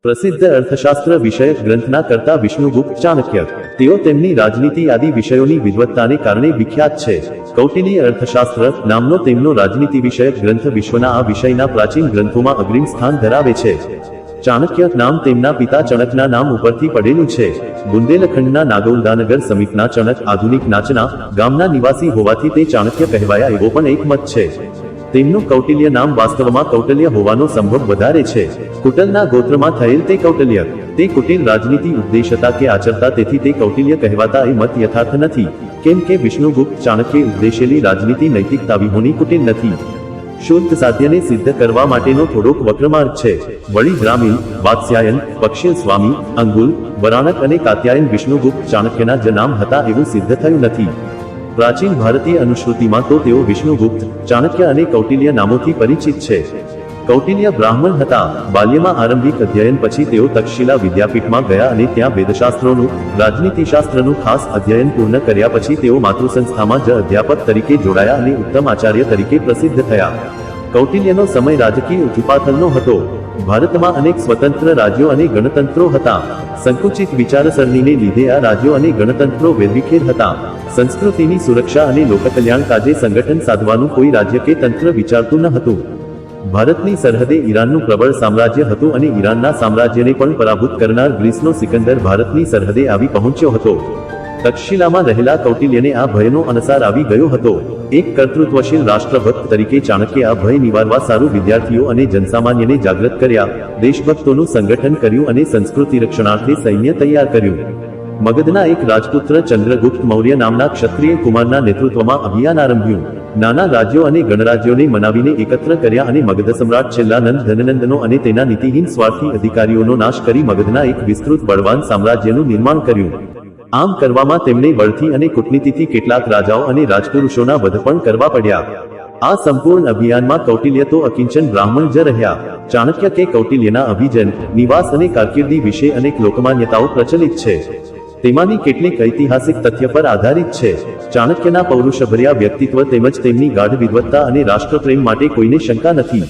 પ્રસિદ્ધ અર્થશાસ્ત્ર વિષયક ગ્રંથના કર્તા વિષ્ણુગુપ્ત ચાણક્ય, તેઓ તેમની રાજનીતિ આદિ વિષયોની વિદ્વત્તાને કારણે વિખ્યાત છે. કૌટિલ્ય અર્થશાસ્ત્ર નામનો તેમનો રાજનીતિ વિષયક ગ્રંથ વિશ્વના આ વિષયના પ્રાચીન ગ્રંથોમાં અગ્રીમ સ્થાન ધરાવે છે. ચાણક્ય નામ તેમના પિતા ચણકના નામ ઉપરથી પડેલું છે. બુંદેલખંડના નાગૌલદાનગર સમીપના ચણક આધુનિક નાચના ગામના નિવાસી હોવાથી તે ચાણક્ય કહેવાયા એવો પણ એક મત છે. તેમનું કૌટિલ્ય નામ વાસ્તવમાં કૌટલ્ય હોવાનો સંભવ વધારે છે. કુટલના ગોત્રમાં થયેલ તે કૌટલ્ય, તે કુટિલ રાજનીતિ ઉપદેશતા કે આચરતા, તેથી તે કૌટિલ્ય કહેવાતા એ મત યથાર્થ નથી, કેમ કે વિષ્ણુગુપ્ત ચાણક્યે ઉપદેશેલી રાજનીતિ નૈતિકતા વિહોણી કુટિલ નથી. શુદ્ધ સાધ્યને સિદ્ધ કરવા માટેનો થોડોક વક્રમાર્ગ છે. વળી બ્રાહ્મીણ, વાત્સ્યાયન, પક્ષીલ સ્વામી, અંગુલ, વરાણક અને કાત્યાયન વિષ્ણુગુપ્ત ચાણક્યના જ નામ હતા એવું સિદ્ધ થયું નથી. પ્રાચીન ભારતીય અનુશ્રુતિમાં તો તેઓ વિષ્ણુગુપ્ત, ચાણક્ય અને કૌટિલ્ય નામોથી પરિચિત છે. કૌટિલ્ય બ્રાહ્મણ હતા. બાલ્યમાં આરંભિક અધ્યયન પછી તેઓ તક્ષશિલા વિદ્યાપીઠમાં ગયા અને ત્યાં વેદશાસ્ત્રોનું, રાજનીતિશાસ્ત્રનું ખાસ અધ્યયન પૂર્ણ કર્યા પછી તેઓ માતૃસંસ્થામાં જ અધ્યાપક તરીકે જોડાયા અને ઉત્તમ આચાર્ય તરીકે પ્રસિદ્ધ થયા. કૌટિલ્યનો સમય રાજકીય ઉથુપાથલનો હતો. ભારતમાં અનેક સ્વતંત્ર રાજ્યો અને ગણતંત્રો હતા. સંકુચિત વિચારસરણીને લીધે આ રાજ્યો અને ગણતંત્રો વેરવિખેર હતા. સંસ્કૃતિની સુરક્ષા અને લોકકલ્યાણ કાજે સંગઠન સાધવાનું કોઈ રાજ્ય કે તંત્ર વિચારતું ન હતું. ભારતની સરહદે ઈરાનનું પ્રબળ સામ્રાજ્ય હતું અને ઈરાનના સામ્રાજ્યને પણ પરાભૂત કરનાર ગ્રીસનો સિકંદર ભારતની સરહદે આવી પહોંચ્યો હતો. તક્ષશિલામાં રહેલા કૌટિલ્યને આ ભયનો અણસાર આવી ગયો હતો. એક કર્તૃત્વશીલ રાષ્ટ્રભક્ત તરીકે ચાણક્યે આ ભય નિવારવા સારું વિદ્યાર્થીઓ અને જનસામાન્યને જાગૃત કર્યા, દેશભક્તોનું સંગઠન કર્યું અને સંસ્કૃતિ રક્ષણાર્થે સૈન્ય તૈયાર કર્યું. મગધના એક રાજપુત્ર ચંદ્રગુપ્ત મૌર્ય નામના ક્ષત્રિય કુમારના નેતૃત્વમાં અભિયાન આરંભ્યું. નાના રાજ્યો અને ગણરાજ્યોને મનાવીને એકત્ર કર્યા અને મગધ સમ્રાટ છેલ્લાનંદ ધનનંદનો અને તેના નીતિહીન સ્વાર્થી અધિકારીઓનો નાશ કરી મગધના એક વિસ્તૃત બળવાન સામ્રાજ્યનું નિર્માણ કર્યું. આમ કરવામાં તેમણે બળથી અને કૂટનીતિથી કેટલાક રાજાઓ અને રાજપુરુષોના વધ પણ કરવા પડ્યા. આ સંપૂર્ણ અભિયાનમાં કૌટિલ્ય તો અકિંચન બ્રાહ્મણ જ રહ્યા. ચાણક્ય કે કૌટિલ્યના અભિજન, નિવાસ અને કારકિર્દી વિશે અનેક લોકમાન્યતાઓ પ્રચલિત છે. તેમાંની કેટલીક ઐતિહાસિક તથ્ય પર આધારિત છે. ચાણક્યના પૌરુષભર્યા વ્યક્તિત્વ તેમજ તેમની ગાઢ વિદ્વત્તા અને રાષ્ટ્રપ્રેમ માટે કોઈને શંકા નથી.